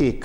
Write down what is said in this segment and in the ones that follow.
1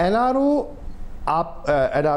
NRO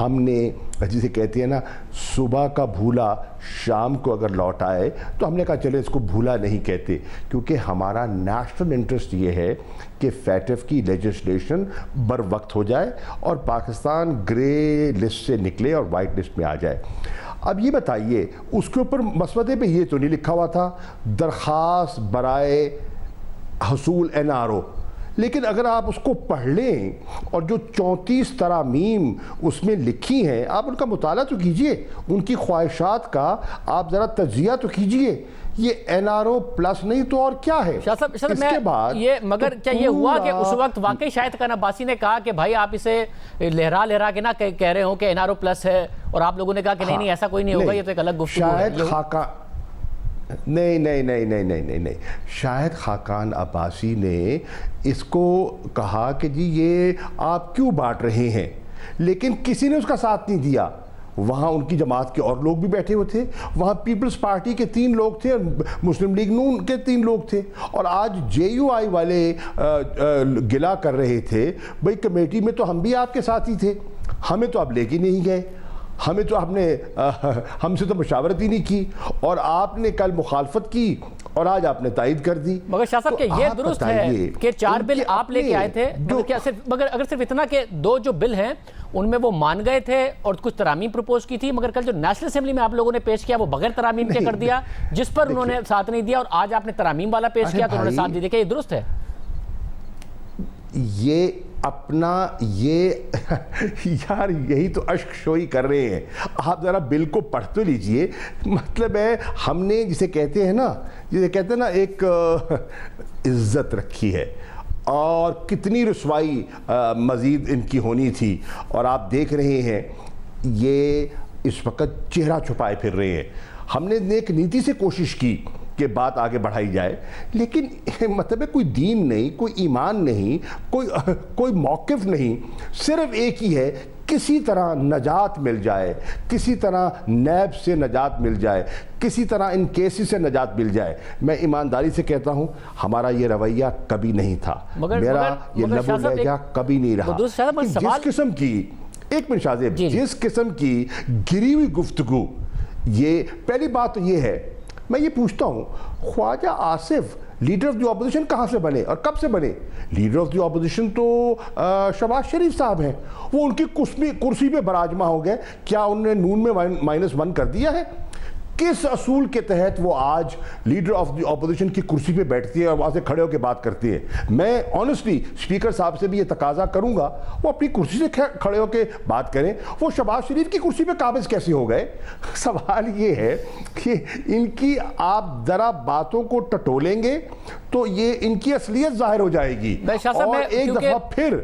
ہم نے جسے کہتے ہیں نا صبح کا بھولا شام کو اگر لوٹ آئے تو ہم نے کہا چلے اس کو بھولا نہیں کہتے، کیونکہ ہمارا نیشنل انٹرسٹ یہ ہے کہ فیٹف کی لیجسلیشن بر وقت ہو جائے اور پاکستان گرے لسٹ سے نکلے اور وائٹ لسٹ میں آ جائے۔ اب یہ بتائیے اس کے اوپر مسودے پہ یہ تو نہیں لکھا ہوا تھا درخواست برائے حصول NRO، لیکن اگر آپ اس کو پڑھ لیں اور جو 34 ترامیم اس میں لکھی ہیں آپ ان کا مطالعہ تو کیجئے، ان کی خواہشات کا آپ ذرا تجزیہ تو کیجئے۔ یہ NRO پلس نہیں تو اور کیا ہے؟ شاہ صاحب اس کے بعد مگر کیا یہ ہوا کہ اس وقت واقعی شاہد خان عباسی نے کہا کہ بھائی آپ اسے لہرا کے نہ کہہ رہے ہوں کہ NRO پلس ہے، اور آپ لوگوں نے کہا کہ نہیں ایسا کوئی نہیں ہوگا، یہ تو ایک الگ گفتگو ہے؟ شاہد خاقان نہیں، شاہد خاقان عباسی نے اس کو کہا کہ جی یہ آپ کیوں بانٹ رہے ہیں، لیکن کسی نے اس کا ساتھ نہیں دیا۔ وہاں ان کی جماعت کے اور لوگ بھی بیٹھے ہوئے تھے، وہاں پیپلز پارٹی کے 3 لوگ تھے اور مسلم لیگ نون کے 3 لوگ تھے، اور آج JUI والے گلا کر رہے تھے بھئی کمیٹی میں تو ہم بھی آپ کے ساتھ ہی تھے، ہمیں تو آپ لے کے نہیں گئے، ہمیں تو ہم سے تو مشاورت ہی نہیں کی، اور آپ نے کل مخالفت کی اور آج آپ نے تائید کر دی۔ مگر شاہ صاحب کہ یہ درست ہے کہ 4 بل آپ لے کے آئے تھے، مگر اگر صرف اتنا کہ 2 جو بل ہیں ان میں وہ مان گئے تھے اور کچھ ترامیم پروپوز کی تھی، مگر کل جو نیشنل اسمبلی میں آپ لوگوں نے پیش کیا وہ بغیر ترامیم کے کر دیا، جس پر انہوں نے ساتھ نہیں دیا، اور آج آپ نے ترامیم والا پیش کیا تو انہوں نے ساتھ دیا۔ کہ یہ درست ہے؟ یہ اپنا یار یہی تو اشک شوئی کر رہے ہیں، آپ ذرا بل کو پڑھ تو لیجئے۔ مطلب ہے ہم نے جسے کہتے ہیں نا ایک عزت رکھی ہے، اور کتنی رسوائی مزید ان کی ہونی تھی، اور آپ دیکھ رہے ہیں یہ اس وقت چہرہ چھپائے پھر رہے ہیں۔ ہم نے نیک نیتی سے کوشش کی کہ بات آگے بڑھائی جائے، لیکن مطلب ہے کوئی دین نہیں، کوئی ایمان نہیں، کوئی موقف نہیں، صرف ایک ہی ہے کسی طرح نجات مل جائے، کسی طرح نیب سے نجات مل جائے، کسی طرح ان کیسز سے نجات مل جائے۔ میں ایمانداری سے کہتا ہوں ہمارا یہ رویہ کبھی نہیں تھا، میرا یہ لب و لہجہ کبھی نہیں رہا۔ جس قسم کی ایک منٹ شاہ زیب، جس قسم کی گری ہوئی گفتگو، یہ پہلی بات تو یہ ہے، میں یہ پوچھتا ہوں Khawaja Asif leader of the opposition کہاں سے بنے اور کب سے بنے؟ لیڈر آف دی اپوزیشن تو شہباز شریف صاحب ہیں، وہ ان کی کرسی پہ براجمہ ہو گئے، کیا انہوں نے نون میں -1 کر دیا ہے؟ کس اصول کے تحت وہ آج لیڈر آف دی اپوزیشن کی کرسی پہ بیٹھتی ہے اور وہاں سے کھڑے ہو کے بات کرتی ہے؟ میں آنیسٹلی اسپیکر صاحب سے بھی یہ تقاضا کروں گا وہ اپنی کرسی سے کھڑے ہو کے بات کریں، وہ شہباز شریف کی کرسی پہ قابض کیسے ہو گئے؟ سوال یہ ہے کہ ان کی آپ ذرا باتوں کو ٹٹولیں گے تو یہ ان کی اصلیت ظاہر ہو جائے گی، اور ایک دفعہ پھر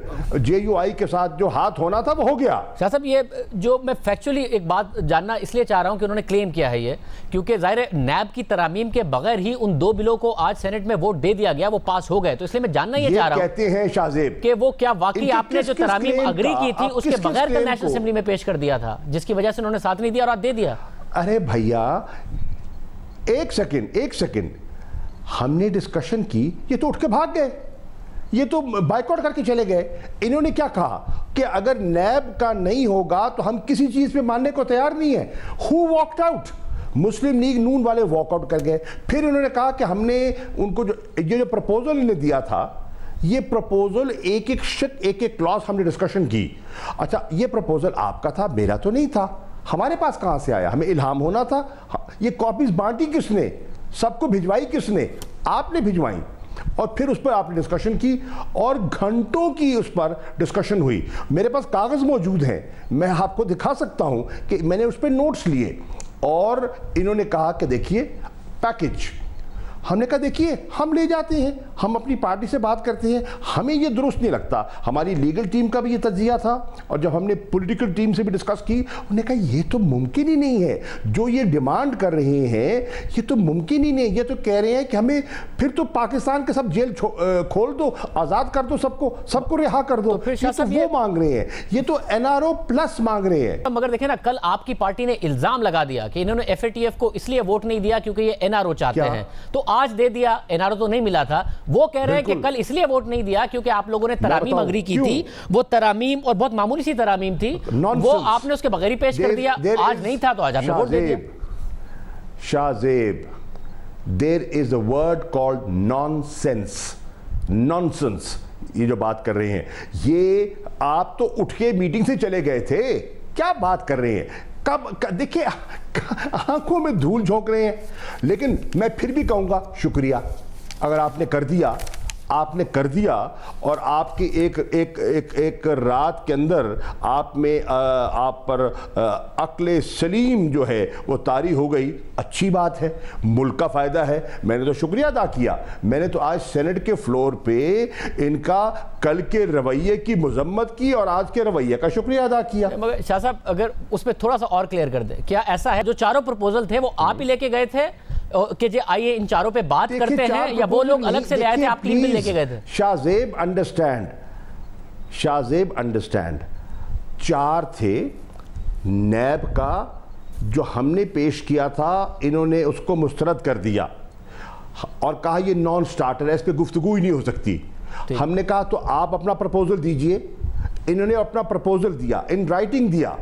JUI کے ساتھ جو ہاتھ ہونا تھا وہ ہو گیا۔ شاہ صاحب یہ جو میں فیکچولی ایک بات جاننا اس لیے چاہ رہا ہوں کہ انہوں نے کلیم کیا ہے یہ، کیونکہ ظاہر نیب کی ترامیم کے بغیر ہی ان 2 بلوں کو آج سینٹ میں ووٹ دے دیا گیا، وہ پاس ہو گئے، تو اس لیے میں جاننا یہ چاہ رہا ہوں کہتے ہیں شاہ زیب کہ وہ کیا واقعی آپ نے جو ترامیم اگری کی تھی اس کے بغیر کل نیشنل اسمبلی میں پیش کر دیا تھا، جس کی وجہ سے انہوں نے ساتھ نہیں دیا اور آج دے دیا؟ ارے بھیا ایک سیکنڈ ہم نے ڈسکشن کی، یہ تو اٹھ کے بھاگ گئے، یہ تو بائیکاٹ کر کے چلے گئے۔ انہوں نے کیا کہا کہ اگر نیب کا نہیں ہوگا تو ہم کسی چیز پہ ماننے کو تیار نہیں ہیں۔ ہو واکڈ آؤٹ؟ مسلم لیگ نون والے واک آؤٹ کر گئے۔ پھر انہوں نے کہا کہ ہم نے ان کو جو پرپوزل انہیں دیا تھا، یہ پرپوزل ایک کلاس ہم نے ڈسکشن کی۔ اچھا یہ پرپوزل آپ کا تھا، میرا تو نہیں تھا، ہمارے پاس کہاں سے آیا؟ ہمیں الہام ہونا تھا۔ یہ کاپیز بانٹی کس نے؟ سب کو بھجوائی کس نے؟ آپ نے بھجوائی، اور پھر اس پر آپ نے ڈسکشن کی اور گھنٹوں کی اس پر ڈسکشن ہوئی۔ میرے پاس کاغذ موجود ہیں، میں آپ کو دکھا سکتا ہوں کہ میں نے اس پہ نوٹس لیے، اور انہوں نے کہا کہ دیکھیے پیکج، ہم نے کہا دیکھیے ہم لے جاتے ہیں، ہم اپنی پارٹی سے بات کرتے ہیں، ہمیں یہ درست نہیں لگتا۔ ہماری لیگل ٹیم کا بھی یہ تجزیہ تھا، اور جب ہم نے پولیٹیکل ٹیم سے بھی ڈسکس کی، انہوں نے کہا یہ تو ممکن ہی نہیں ہے، جو یہ ڈیمانڈ کر رہے ہیں یہ تو ممکن ہی نہیں، یہ تو کہہ رہے ہیں کہ ہمیں پھر تو پاکستان کے سب جیل کھول دو، آزاد کر دو، سب کو رہا کر دو۔ یہ تو وہ مانگ رہے ہیں، یہ تو NRO پلس مانگ رہے ہیں۔ مگر دیکھیں نا، کل آپ کی پارٹی نے الزام لگا دیا کہ انہوں نے FATF کو اس لیے ووٹ نہیں دیا کیونکہ یہ NRO چاہتے ہیں، تو آج دے دیا, NRO تو نہیں ملا تھا. وہ کہہ رہے ہیں کہ کل اس لیے ووٹ نہیں دیا کیونکہ آپ لوگوں نے ترامیم اگری کی تھی, وہ ترامیم اور بہت معمولی سی ترامیم تھی, وہ آپ نے اس کے بغیر ہی پیش کر دیا. آج نہیں تھا تو آج آپ نے ووٹ دے دیا. شاہ زیب, there is a word called nonsense. یہ جو بات کر رہے ہیں, یہ آپ تو اٹھ کے میٹنگ سے چلے گئے تھے, کیا بات کر رہے ہیں؟ کب دیکھیں آنکھوں میں دھول جھونک رہے ہیں. لیکن میں پھر بھی کہوں گا شکریہ, اگر آپ نے کر دیا اور آپ کی ایک رات کے اندر آپ پر عقل سلیم جو ہے وہ طاری ہو گئی, اچھی بات ہے, ملک کا فائدہ ہے. میں نے تو شکریہ ادا کیا. میں نے تو آج سینٹ کے فلور پہ ان کا کل کے رویے کی مذمت کی اور آج کے رویے کا شکریہ ادا کیا. مگر شاہ صاحب اگر اس پہ تھوڑا سا اور کلیئر کر دیں, کیا ایسا ہے جو چاروں پرپوزل تھے وہ آپ ہی لے کے گئے تھے کہ جی آئیے ان چاروں پہ بات کرتے ہیں, یا وہ لوگ الگ سے لے آئے تھے, آپ کلین بل لے کے گئے تھے؟ شاہ زیب انڈرسٹینڈ, چار تھے. نیب کا جو ہم نے پیش کیا تھا انہوں نے اس کو مسترد کر دیا اور کہا یہ نان سٹارٹر ہے, اس پہ گفتگو ہی نہیں ہو سکتی. ہم نے کہا تو آپ اپنا پرپوزل دیجئے. انہوں نے اپنا پرپوزل دیا, ان رائٹنگ دیا.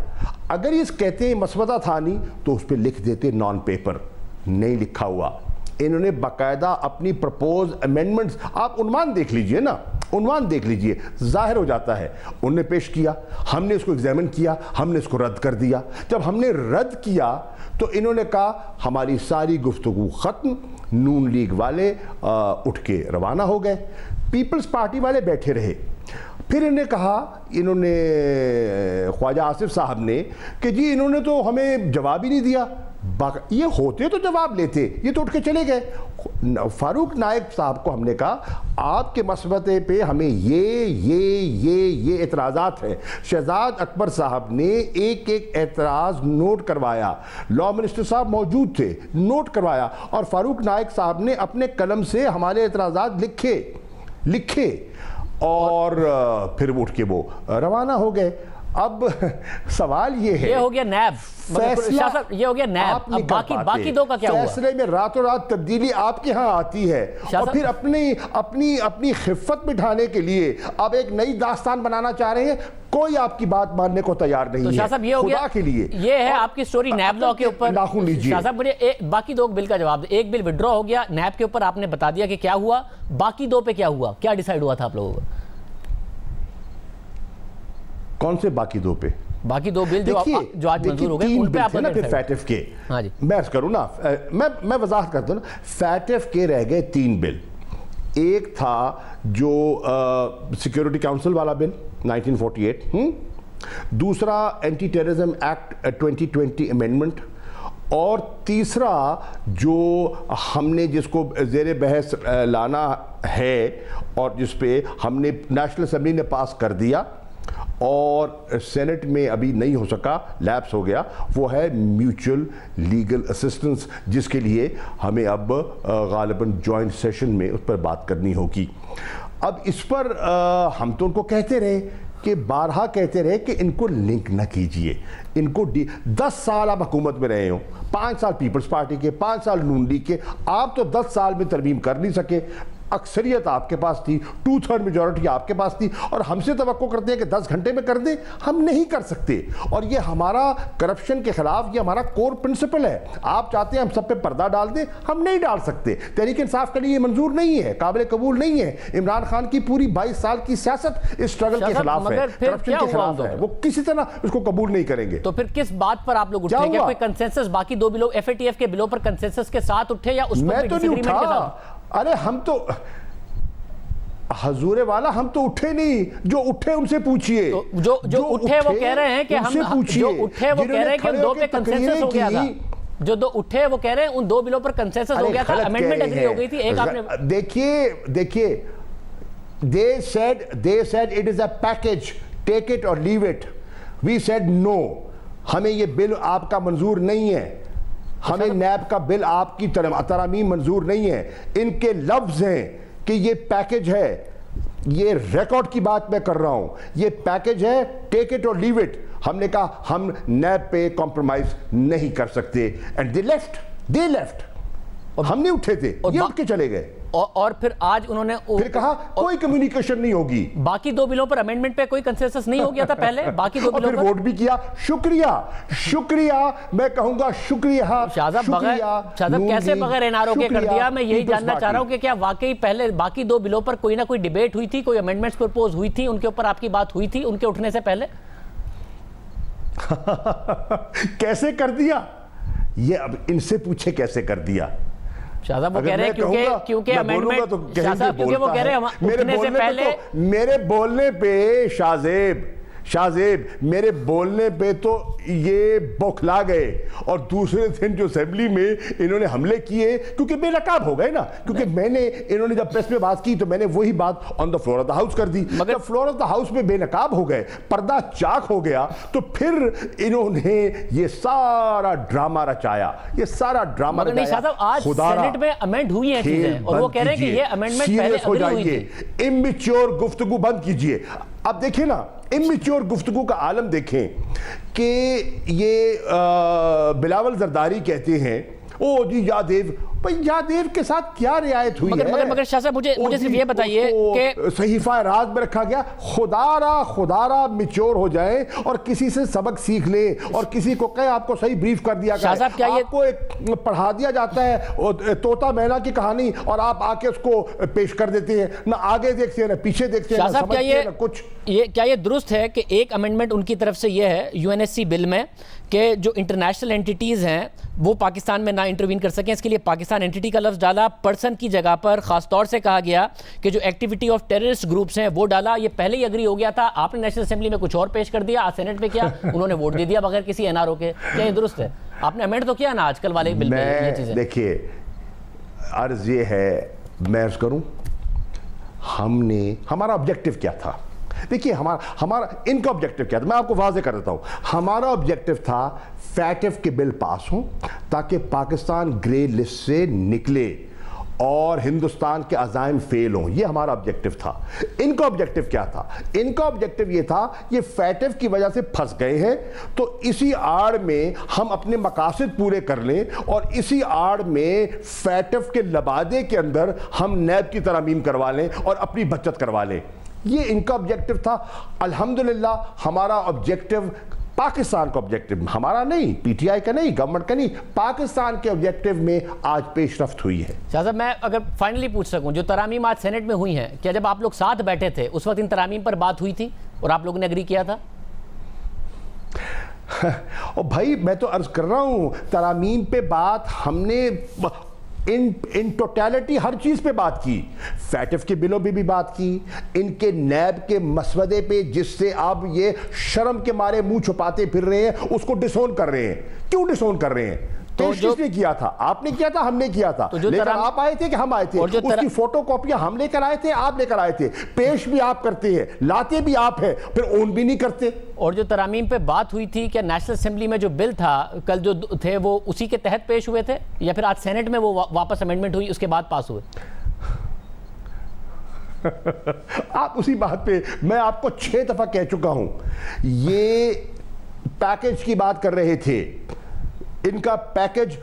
اگر یہ کہتے ہیں مسودہ تھا نہیں تو اس پہ لکھ دیتے نان پیپر, نہیں لکھا ہوا. انہوں نے باقاعدہ اپنی پرپوز امینڈمنٹس, آپ عنوان دیکھ لیجئے نا, عنوان دیکھ لیجئے, ظاہر ہو جاتا ہے. انہوں نے پیش کیا, ہم نے اس کو ایگزامن کیا, ہم نے اس کو رد کر دیا. جب ہم نے رد کیا تو انہوں نے کہا ہماری ساری گفتگو ختم. نون لیگ والے اٹھ کے روانہ ہو گئے, پیپلز پارٹی والے بیٹھے رہے. پھر انہوں نے کہا, انہوں نے خواجہ آصف صاحب نے, کہ جی انہوں نے تو ہمیں جواب ہی نہیں دیا. یہ ہوتے تو جواب لیتے, یہ تو اٹھ کے چلے گئے. فاروق نائک صاحب کو ہم نے کہا آپ کے مسودے پہ ہمیں یہ اعتراضات ہیں. شہزاد اکبر صاحب نے ایک اعتراض نوٹ کروایا, لا منسٹر صاحب موجود تھے, نوٹ کروایا, اور فاروق نائک صاحب نے اپنے قلم سے ہمارے اعتراضات لکھے اور پھر اٹھ کے وہ روانہ ہو گئے. اب سوال یہ ہو گیا نیب, یہ ہو گیا نیب. اب باقی دو کا کیا ہوا؟ فیصلے میں راتوں رات تبدیلی آپ کے ہاں آتی ہے, اور پھر اپنی خفت بٹھانے کے لیے آپ ایک نئی داستان بنانا چاہ رہے ہیں. کوئی آپ کی بات ماننے کو تیار نہیں ہے. شاہ صاحب یہ ہو گیا, خدا کے لیے یہ ہے آپ کی سٹوری نیب لا کے اوپر. شاہ صاحب مجھے باقی دو بل کا جواب دیں. ایک بل وڈرا ہو گیا نیب کے اوپر, آپ نے بتا دیا کہ کیا ہوا. باقی دو پہ کیا ہوا, کیا ڈیسائیڈ ہوا تھا آپ لوگوں کو؟ کون سے باقی دو پہ؟ باقی دو بل جو آج منظور ہو گئے ان پہ آپ نے پھر فیٹف کے, میں عرض کروں نا, میں وضاحت کرتا ہوں نا. فیٹف کے رہ گئے 3 بل. ایک تھا جو سیکیورٹی کاؤنسل والا بل 1948, دوسرا اینٹی ٹیررزم ایکٹ 2020 امینڈمنٹ, اور تیسرا جو ہم نے جس کو زیر بحث لانا ہے اور جس پہ ہم نے نیشنل اسمبلی نے پاس کر دیا اور سینٹ میں ابھی نہیں ہو سکا, لیپس ہو گیا, وہ ہے میوچل لیگل اسسٹنس, جس کے لیے ہمیں اب غالباً جوائنٹ سیشن میں اس پر بات کرنی ہوگی. اب اس پر ہم تو ان کو کہتے رہے کہ بارہا کہتے رہے کہ ان کو لنک نہ کیجئے, ان کو 10 سال آپ حکومت میں رہے ہوں, 5 سال پیپلز پارٹی کے, 5 سال نون لیگ کے, آپ تو 10 سال میں ترمیم کر نہیں سکے. اکثریت آپ کے پاس تھی, 2/3 میجورٹی آپ کے پاس تھی, اور ہم سے توقع کرتے ہیں کہ 10 گھنٹے میں کر دیں. ہم نہیں کر سکتے, اور یہ ہمارا کرپشن کے خلاف یہ ہمارا کور پرنسپل ہے. آپ چاہتے ہیں ہم سب پہ پردہ ڈال دیں, ہم نہیں ڈال سکتے. تحریک انصاف کے لیے یہ منظور نہیں ہے, قابل قبول نہیں ہے. عمران خان کی پوری 22 سال کی سیاست اس سٹرگل کے خلاف ہے, کرپشن کے خلاف ہے, وہ کسی طرح اس کو قبول نہیں کریں گے. تو پھر کس بات پر آپ لوگ اٹھے گے؟ کوئی کنسنسس باقی دو بلوں FATF کے بلوں پر کنسنسس کے ساتھ اٹھے یا اس پر ڈس ایگریمنٹ کے ساتھ؟ ارے ہم تو حضور والا ہم تو اٹھے نہیں, جو اٹھے ان سے پوچھئے. جو اٹھے وہ کہہ رہے ہیں کہ ہم, جو اٹھے وہ کہہ رہے ہیں کہ ان دو پہ کنسنسس ہو گیا تھا. جو دو اٹھے وہ کہہ رہے ہیں ان 2 بلوں پر کنسنسس ہو گیا تھا, امینڈمنٹ ایگری ہو گئی تھی. ایک آپ نے دیکھیے they said it is a package, take it or leave it. We said no, ہمیں یہ بل آپ کا منظور نہیں ہے, ہمیں نیب کا بل آپ کی ترامیم منظور نہیں ہے. ان کے لفظ ہیں کہ یہ پیکج ہے, یہ ریکارڈ کی بات میں کر رہا ہوں, یہ پیکج ہے, ٹیک اٹ اور لیو اٹ. ہم نے کہا ہم نیب پہ کمپرومائز نہیں کر سکتے, اینڈ they left. ہم نہیں اٹھے تھے, یہ اٹھ کے چلے گئے اور پھر آج انہوں نے پھر کہا کوئی کمیونیکیشن نہیں ہوگی. باقی 2 بلوں پر امینڈمنٹ پہ کوئی کنسنسس نہیں ہو گیا تھا پہلے, باقی 2 بلوں پر پر ووٹ بھی کیا. شکریہ میں کہوں گا, شکریہ. شاہزاب کیسے بغیر این آر او کے کر دیا؟ میں یہی جاننا چاہ رہا ہوں کہ کیا واقعی پہلے باقی 2 بلوں پر کوئی نہ کوئی ڈیبیٹ ہوئی تھی, کوئی امینڈمنٹس پرپوز ہوئی تھی, ان کے اوپر آپ کی بات ہوئی تھی ان کے اٹھنے سے پہلے؟ کیسے کر دیا یہ اب ان سے پوچھے کیسے کر دیا. شاہزاب وہ کہہ رہے ہیں کیونکہ امینڈمنٹ, شاہزاب کیونکہ وہ کہہ رہے ہیں اٹھنے سے پہلے میرے بولنے پہ شاہزیب میرے بولنے پہ تو یہ بوکھلا گئے, اور دوسرے دن جو اسمبلی میں انہوں نے حملے کیے کیونکہ بے نقاب ہو گئے نا, کیونکہ انہوں نے جب پریس میں بات کی تو میں نے وہی بات on the floor of the house کر دی. جب فلور آف دا ہاؤس میں بے نقاب ہو گئے, پردہ چاک ہو گیا, تو پھر انہوں نے یہ سارا ڈرامہ رچایا. مگر نہیں شاہزاب, آج سینٹ میں امینڈ ہوئی ہیں چیزیں اور وہ کہہ رہے ہیں کہ یہ امینڈمنٹ پہلے اگری ہوئی تھی. امیچور گفتگو بند کیجئے. اب دیکھیں نا, امیچور گفتگو کا عالم دیکھیں کہ یہ بلاول زرداری کہتے ہیں او جی یادیو, یادیو کے ساتھ کیا رعایت ہوئی ہے؟ مگر شاہ صاحب مجھے صرف یہ بتائیے کہ صحیفہ راز میں رکھا گیا. خدارہ میچور ہو جائیں اور کسی سے سبق سیکھ لیں, اور کسی کو کہیں آپ کو صحیح بریف کر دیا شاہ صاحب, کیا آپ کو ایک پڑھا دیا جاتا ہے طوطا مینا کی کہانی, اور آپ آ کے اس کو پیش کر دیتے ہیں, نہ آگے دیکھتے ہیں نہ پیچھے دیکھتے ہیں, نہ سمجھتے ہیں نہ کچھ. کیا یہ درست ہے کہ ایک امینڈمنٹ ان کی طرف سے یہ ہے یو این ایس سی بل میں کہ جو انٹرنیشنل اینٹیٹیز ہیں وہ پاکستان میں نہ انٹروین کر سکیں, اس کے لیے پاکستان اینٹیٹی کا لفظ ڈالا, پرسن کی جگہ پر خاص طور سے کہا گیا کہ جو ایکٹیویٹی آف ٹیررسٹ گروپس ہیں وہ ڈالا. یہ پہلے ہی اگری ہو گیا تھا, آپ نے نیشنل اسمبلی میں کچھ اور پیش کر دیا, آج سینٹ میں کیا انہوں نے ووٹ دے دیا بغیر کسی این آر او کے. کیا یہ درست ہے؟ آپ نے امینڈ تو کیا نا آج کل والے بل میں یہ چیزیں. دیکھیے عرض یہ ہے, میں عرض کروں, ہمارا آبجیکٹیو کیا تھا. دیکھیے ہمارا ان کا آبجیکٹیو کیا تھا, میں آپ کو واضح کر دیتا ہوں. ہمارا آبجیکٹیو تھا فیٹف کے بل پاس ہوں تاکہ پاکستان گرے لسٹ سے نکلے اور ہندوستان کے عزائم فیل ہوں. یہ ہمارا آبجیکٹیو تھا. ان کا آبجیکٹیو کیا تھا؟ ان کا آبجیکٹیو یہ تھا یہ فیٹف کی وجہ سے پھنس گئے ہیں, تو اسی آڑ میں ہم اپنے مقاصد پورے کر لیں, اور اسی آڑ میں فیٹف کے لبادے کے اندر ہم نیب کی ترامیم کروا لیں اور اپنی بچت کروا لیں. یہ ان کا آبجیکٹیو تھا. الحمدللہ ہمارا آبجیکٹیو, پاکستان کا آبجیکٹیو, ہمارا نہیں, پی ٹی آئی کا نہیں, گورنمنٹ کا نہیں, پاکستان کے آبجیکٹیو میں آج پیش رفت ہوئی ہے. شاہ صاحب میں اگر فائنلی پوچھ سکوں, جو ترامیم آج سینٹ میں ہوئی ہیں, کیا جب آپ لوگ ساتھ بیٹھے تھے اس وقت ان ترامیم پر بات ہوئی تھی اور آپ لوگوں نے اگری کیا تھا؟ اور بھائی میں تو عرض کر رہا ہوں, ترامیم پہ بات ہم نے ان ٹوٹیلٹی ہر چیز پہ بات کی. فیٹف کے بلوں پہ بھی بات کی, ان کے نیب کے مسودے پہ جس سے آپ یہ شرم کے مارے منہ چھپاتے پھر رہے ہیں, اس کو ڈسون کر رہے ہیں. کیوں ڈسون کر رہے ہیں؟ تو کس نے کیا تھا؟ آپ نے کیا تھا, ہم نے کیا تھا. لیکن آپ آئے تھے کہ ہم آئے تھے؟ اس کی فوٹو کاپیاں ہم لے کر آئے تھے, آپ لے کر آئے تھے. پیش بھی آپ کرتے ہیں, لاتے بھی آپ ہیں, پھر اون بھی نہیں کرتے. اور جو ترامیم پہ بات ہوئی تھی, کیا نیشنل اسمبلی میں جو بل تھا کل جو تھے وہ اسی کے تحت پیش ہوئے تھے, یا پھر آج سینٹ میں وہ واپس امینڈمنٹ ہوئی اس کے بعد پاس ہوئے؟ آپ اسی بات پہ, میں آپ کو 6 دفعہ کہہ چکا ہوں, یہ پیکج کی بات کر رہے تھے. ان کا پیکج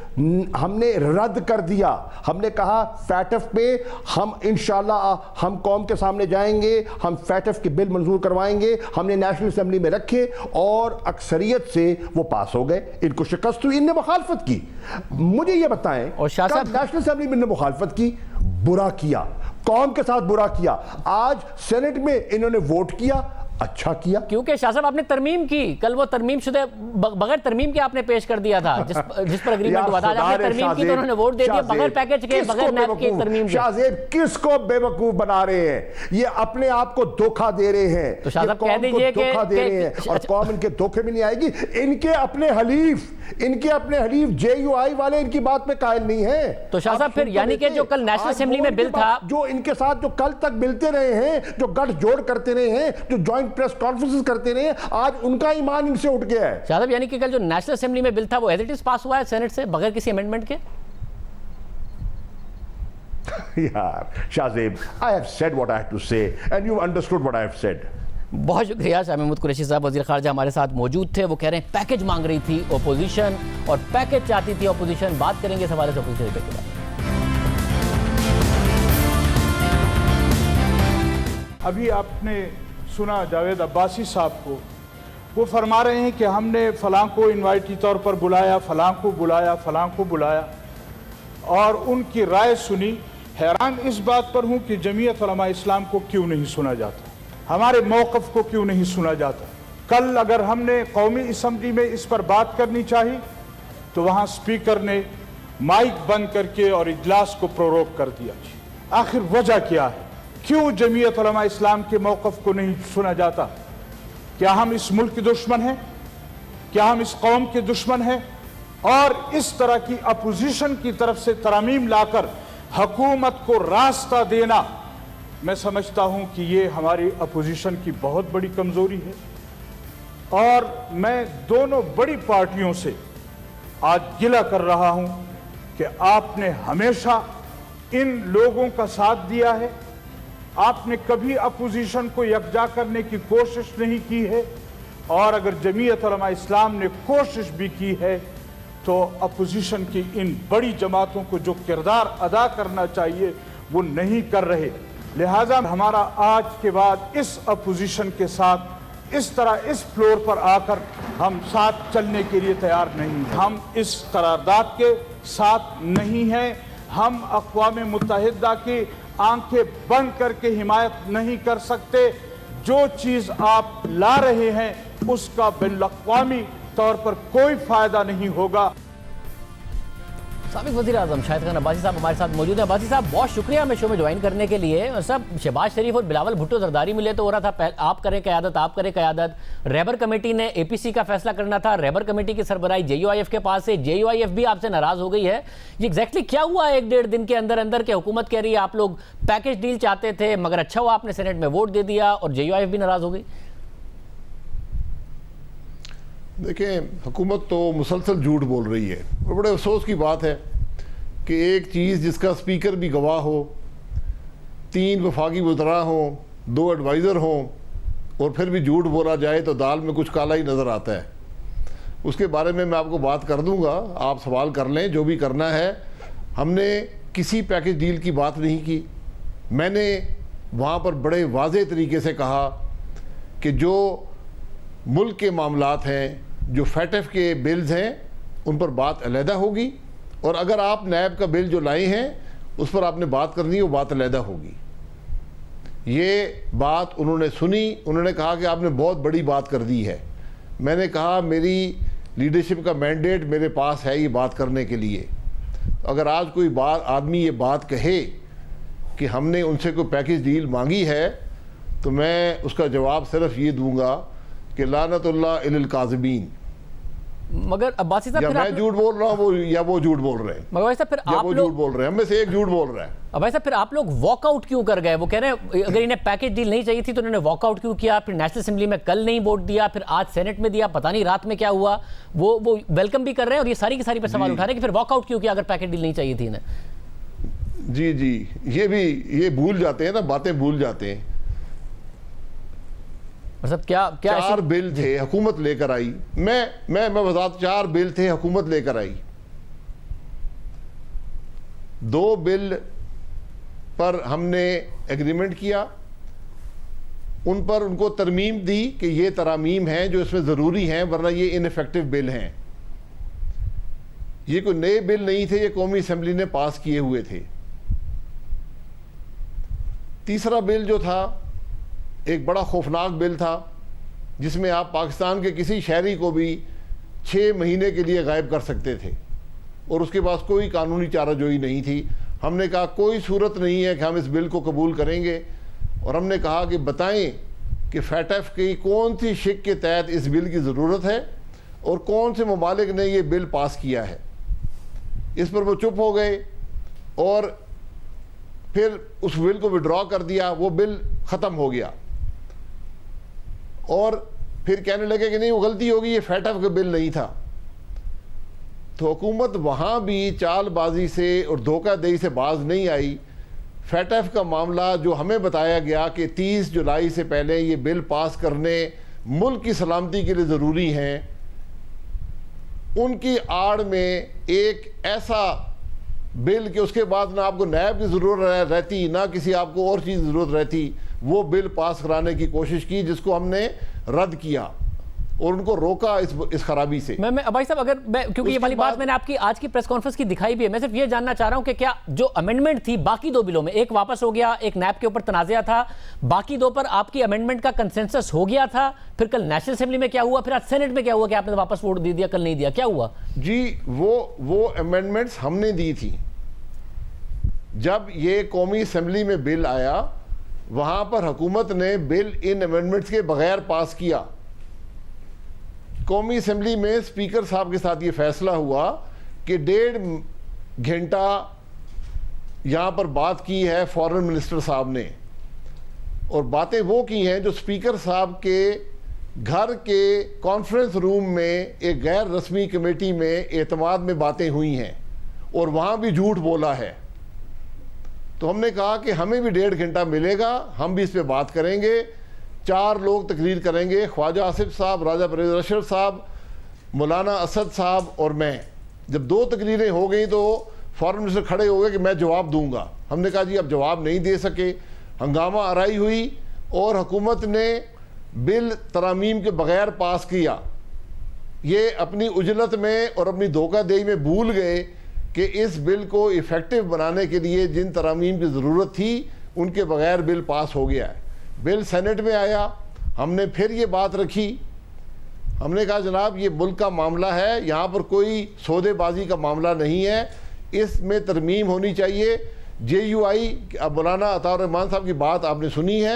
ہم نے رد کر دیا. ہم نے کہا فیٹف پہ ہم انشاءاللہ ہم قوم کے سامنے جائیں گے, ہم فیٹف کے بل منظور کروائیں گے. ہم نے نیشنل اسمبلی میں رکھے اور اکثریت سے وہ پاس ہو گئے. ان کو شکست ہوئی, ان نے مخالفت کی. مجھے یہ بتائیں, اور شاہ صاحب نیشنل اسمبلی میں نے مخالفت کی, برا کیا, قوم کے ساتھ برا کیا. آج سینٹ میں انہوں نے ووٹ کیا, اچھا کیا. کیونکہ شاہ صاحب آپ نے ترمیم کی, کل وہ ترمیم شدہ بغیر ترمیم کے آپ نے پیش کر دیا تھا جس پر اگریمنٹ ہوا تھا. آج آپ نے ترمیم کی تو انہوں نے ووٹ دے دیا بغیر پیکج کے, بغیر نیب کے ترمیم کے. شاہ زیب کس کو بے وقوف بنا رہے ہیں؟ یہ اپنے آپ کو دھوکہ دے رہے ہیں. تو شاہ صاحب کہہ دیجئے کہ دھوکہ دے رہے ہیں, اور قوم ان کے دھوکے میں نہیں آئے گی. ان کے اپنے حلیف جے یو آئی والے ان کی بات میں قائل نہیں ہیں. تو شاہ صاحب پھر یعنی کہ جو کل نیشنل اسمبلی میں بل تھا, جو ان کے ساتھ جو کل تک ملتے رہے ہیں, جو گٹھ جوڑ کرتے رہے ہیں, جو جوائنٹ پریس کانفرنس کرتے رہے ہیں, آج ان کا ایمان ان سے اٹھ گیا ہے. شاہ صاحب یعنی کہ کل جو نیشنل اسمبلی میں بل تھا وہ ایز اٹ از پاس ہوا ہے سینٹ سے بغیر کسی امینڈمنٹ کے؟ یار شاہ زیب, I have said what I have to say and you understood what I have said. بہت شکریہ. شاہ محمود قریشی صاحب وزیر خارجہ ہمارے ساتھ موجود تھے. وہ کہہ رہے ہیں پیکج مانگ رہی تھی اپوزیشن اور پیکج چاہتی تھی اپوزیشن. بات کریں گے اس حوالے سے اپوزیشن کے بعد. ابھی آپ نے سنا جاوید عباسی صاحب کو، وہ فرما رہے ہیں کہ ہم نے فلاں کو انوائٹی طور پر بلایا، فلاں کو بلایا، فلاں کو بلایا اور ان کی رائے سنی۔ حیران اس بات پر ہوں کہ جمعیت علماء اسلام کو کیوں نہیں سنا جاتا، ہمارے موقف کو کیوں نہیں سنا جاتا۔ کل اگر ہم نے قومی اسمبلی میں اس پر بات کرنی چاہی تو وہاں سپیکر نے مائک بند کر کے اور اجلاس کو پروروگ کر دیا۔ آخر وجہ کیا ہے؟ کیوں جمعیت علماء اسلام کے موقف کو نہیں سنا جاتا؟ کیا ہم اس ملک کے دشمن ہیں؟ کیا ہم اس قوم کے دشمن ہیں؟ اور اس طرح کی اپوزیشن کی طرف سے ترامیم لا کر حکومت کو راستہ دینا، میں سمجھتا ہوں کہ یہ ہماری اپوزیشن کی بہت بڑی کمزوری ہے۔ اور میں دونوں بڑی پارٹیوں سے آج گلہ کر رہا ہوں کہ آپ نے ہمیشہ ان لوگوں کا ساتھ دیا ہے، آپ نے کبھی اپوزیشن کو یکجا کرنے کی کوشش نہیں کی ہے، اور اگر جمعیت علماء اسلام نے کوشش بھی کی ہے تو اپوزیشن کی ان بڑی جماعتوں کو جو کردار ادا کرنا چاہیے وہ نہیں کر رہے۔ لہٰذا ہمارا آج کے بعد اس اپوزیشن کے ساتھ اس طرح اس فلور پر آ کر ہم ساتھ چلنے کے لیے تیار نہیں ہیں۔ ہم اس قرارداد کے ساتھ نہیں ہیں، ہم اقوام متحدہ کی آنکھیں بند کر کے حمایت نہیں کر سکتے۔ جو چیز آپ لا رہے ہیں اس کا بین الاقوامی طور پر کوئی فائدہ نہیں ہوگا۔ سابق وزیر اعظم شاہد خان عباسی صاحب ہمارے ساتھ موجود ہیں۔ عباسی صاحب بہت شکریہ ہمیں شو میں جوائن کرنے کے لیے۔ سب شہباز شریف اور بلاول بھٹو زرداری ملے تو ہو رہا تھا آپ کریں قیادت، آپ کریں قیادت۔ رہبر کمیٹی نے اے پی سی کا فیصلہ کرنا تھا، رہبر کمیٹی کی سربراہی جے یو آئی ایف کے پاس ہے، جے یو آئی ایف بھی آپ سے ناراض ہو گئی ہے۔ یہ ایگزیکٹلی کیا ہوا ایک ڈیڑھ دن کے اندر اندر کہ حکومت کہہ رہی ہے آپ لوگ پیکج ڈیل چاہتے تھے مگر اچھا ہوا آپ نے سینٹ میں ووٹ دے دیا اور جے یو آئی ایف بھی ناراض ہو گئی؟ دیکھیں، حکومت تو مسلسل جھوٹ بول رہی ہے اور بڑے افسوس کی بات ہے کہ ایک چیز جس کا سپیکر بھی گواہ ہو، 3 وفاقی وزراء ہوں، 2 ایڈوائزر ہوں، اور پھر بھی جھوٹ بولا جائے تو دال میں کچھ کالا ہی نظر آتا ہے۔ اس کے بارے میں آپ کو بات کر دوں گا، آپ سوال کر لیں جو بھی کرنا ہے۔ ہم نے کسی پیکج ڈیل کی بات نہیں کی۔ میں نے وہاں پر بڑے واضح طریقے سے کہا کہ جو ملک کے معاملات ہیں، جو فیٹف کے بلز ہیں، ان پر بات علیحدہ ہوگی، اور اگر آپ نیب کا بل جو لائے ہیں اس پر آپ نے بات کرنی ہے وہ بات علیحدہ ہوگی۔ یہ بات انہوں نے سنی، انہوں نے کہا کہ آپ نے بہت بڑی بات کر دی ہے۔ میں نے کہا میری لیڈرشپ کا مینڈیٹ میرے پاس ہے یہ بات کرنے کے لیے۔ اگر آج کوئی آدمی یہ بات کہے کہ ہم نے ان سے کوئی پیکج ڈیل مانگی ہے تو میں اس کا جواب صرف یہ دوں گا کہ لعنت اللہ علی الکاذبین۔ مگر عباسی صاحب یا میں جھوٹ بول رہا ہوں یا وہ جھوٹ بول رہے ہیں، مگر صاحب پھر آپ وہ جھوٹ بول رہے ہیں، ہم میں سے ایک جھوٹ بول رہا ہے۔ ابھائی صاحب پھر آپ لوگ واک آؤٹ کیوں کر گئے؟ وہ کہہ رہے ہیں اگر انہیں پیکج ڈیل نہیں چاہیے تھی تو انہوں نے واک آؤٹ کیوں کیا؟ پھر نیشنل اسمبلی میں کل نہیں ووٹ دیا، پھر آج سینٹ میں دیا، پتہ نہیں رات میں کیا ہوا۔ وہ ویلکم بھی کر رہے ہیں اور یہ ساری کی ساری پر سوال اٹھا رہے ہیں کہ پھر واک آؤٹ کیوں کیا اگر پیکج ڈیل نہیں چاہیے تھی انہیں؟ جی یہ بھول جاتے ہیں نا، باتیں بھول جاتے ہیں۔ مطلب کیا 4 بل تھے حکومت لے کر آئی، میں بتاتا 4 بل تھے حکومت لے کر آئی۔ 2 بل پر ہم نے ایگریمنٹ کیا، ان پر ان کو ترمیم دی کہ یہ ترامیم ہیں جو اس میں ضروری ہیں ورنہ یہ ان ایفیکٹو بل ہیں۔ یہ کوئی نئے بل نہیں تھے، یہ قومی اسمبلی نے پاس کیے ہوئے تھے۔ تیسرا بل جو تھا ایک بڑا خوفناک بل تھا جس میں آپ پاکستان کے کسی شہری کو بھی 6 مہینے کے لیے غائب کر سکتے تھے اور اس کے پاس کوئی قانونی چارہ جوئی نہیں تھی۔ ہم نے کہا کوئی صورت نہیں ہے کہ ہم اس بل کو قبول کریں گے، اور ہم نے کہا کہ بتائیں کہ فیٹف کی کون سی شق کے تحت اس بل کی ضرورت ہے اور کون سے ممالک نے یہ بل پاس کیا ہے۔ اس پر وہ چپ ہو گئے اور پھر اس بل کو وڈرا کر دیا، وہ بل ختم ہو گیا، اور پھر کہنے لگے کہ نہیں وہ غلطی ہوگی، یہ فیٹف کا بل نہیں تھا۔ تو حکومت وہاں بھی چال بازی سے اور دھوکہ دہی سے باز نہیں آئی۔ فیٹف کا معاملہ جو ہمیں بتایا گیا کہ 30 جولائی سے پہلے یہ بل پاس کرنے ملک کی سلامتی کے لیے ضروری ہیں، ان کی آڑ میں ایک ایسا بل کہ اس کے بعد نہ آپ کو نیب کی ضرورت رہتی، نہ کسی آپ کو اور چیز ضرورت رہتی، وہ بل پاس کرانے کی کوشش کی جس کو ہم نے رد کیا اور ان کو روکا اس خرابی سے. میں بھائی صاحب کیونکہ یہ والی بات میں نے آپ کی آج کی پریس کانفرنس کی دکھائی بھی ہے, میں صرف یہ جاننا چاہ رہا ہوں کہ کیا جو امینڈمنٹ تھی باقی 2 بلوں میں, ایک واپس ہو گیا, ایک نیب کے اوپر تنازعہ تھا, باقی 2 پر آپ کی امینڈمنٹ کا کنسنسس ہو گیا تھا, پھر کل نیشنل اسمبلی میں کیا ہوا, پھر آج سینٹ میں کیا ہوا کہ آپ نے واپس ووٹ دے دیا, کل نہیں دیا, کیا ہوا؟ جی وہ امینڈمنٹس ہم نے دی تھی. جب یہ قومی اسمبلی میں بل آیا وہاں پر حکومت نے بل ان امینڈمنٹس کے بغیر پاس کیا. قومی اسمبلی میں اسپیکر صاحب کے ساتھ یہ فیصلہ ہوا کہ 1.5 گھنٹہ یہاں پر بات کی ہے فارن منسٹر صاحب نے, اور باتیں وہ کی ہیں جو اسپیکر صاحب کے گھر کے کانفرنس روم میں ایک غیر رسمی کمیٹی میں اعتماد میں باتیں ہوئی ہیں, اور وہاں بھی جھوٹ بولا ہے. تو ہم نے کہا کہ ہمیں بھی 1.5 گھنٹہ ملے گا, ہم بھی اس پہ بات کریں گے. 4 لوگ تقریر کریں گے, خواجہ آصف صاحب, راجہ پرویز اشرف صاحب, مولانا اسد صاحب اور میں. جب 2 تقریریں ہو گئیں تو فارن منسٹر کھڑے ہو گئے کہ میں جواب دوں گا. ہم نے کہا جی اب جواب نہیں دے سکے. ہنگامہ آرائی ہوئی اور حکومت نے بل ترامیم کے بغیر پاس کیا. یہ اپنی عجلت میں اور اپنی دھوکہ دہی میں بھول گئے کہ اس بل کو ایفیکٹو بنانے کے لیے جن ترامیم کی ضرورت تھی ان کے بغیر بل پاس ہو گیا ہے. بل سینٹ میں آیا, ہم نے پھر یہ بات رکھی. ہم نے کہا جناب یہ ملک کا معاملہ ہے, یہاں پر کوئی سودے بازی کا معاملہ نہیں ہے, اس میں ترمیم ہونی چاہیے. جے یو آئی, اب مولانا عطاء الرحمان صاحب کی بات آپ نے سنی ہے,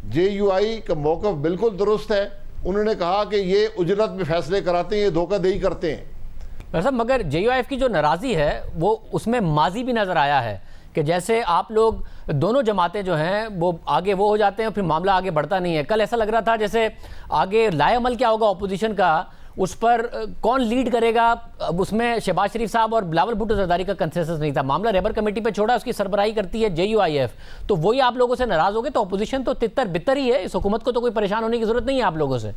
جے یو آئی کا موقف بالکل درست ہے. انہوں نے کہا کہ یہ اجرت میں فیصلے کراتے ہیں, یہ دھوکہ دہی کرتے ہیں. صاحب مگر جے یو آئی ایف کی جو ناراضی ہے وہ اس میں ماضی بھی نظر آیا ہے کہ جیسے آپ لوگ دونوں جماعتیں جو ہیں وہ آگے وہ ہو جاتے ہیں, پھر معاملہ آگے بڑھتا نہیں ہے. کل ایسا لگ رہا تھا جیسے آگے لائے عمل کیا ہوگا اپوزیشن کا, اس پر کون لیڈ کرے گا, اس میں شہباز شریف صاحب اور بلاول بھٹو زرداری کا کنسنسس نہیں تھا. معاملہ ریبر کمیٹی پہ چھوڑا, اس کی سربراہی کرتی ہے جے یو آئی ایف. تو وہی آپ لوگوں سے ناراض ہو گئے, تو اپوزیشن تو تتر بتر ہی ہے, اس حکومت کو تو کوئی پریشان ہونے کی ضرورت نہیں ہے آپ لوگوں سے.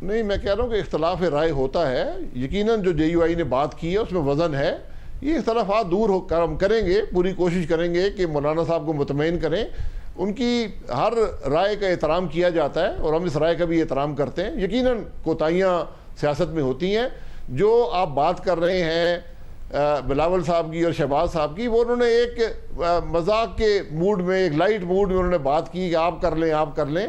نہیں, میں کہہ رہا ہوں کہ اختلاف رائے ہوتا ہے. یقیناً جو جے یو آئی نے بات کی ہے اس میں وزن ہے. یہ اختلافات دور ہو کر ہم کریں گے, پوری کوشش کریں گے کہ مولانا صاحب کو مطمئن کریں. ان کی ہر رائے کا احترام کیا جاتا ہے اور ہم اس رائے کا بھی احترام کرتے ہیں. یقیناً کوتاہیاں سیاست میں ہوتی ہیں. جو آپ بات کر رہے ہیں بلاول صاحب کی اور شہباز صاحب کی, وہ انہوں نے ایک مذاق کے موڈ میں, ایک لائٹ موڈ میں انہوں نے بات کی کہ آپ کر لیں, آپ کر لیں.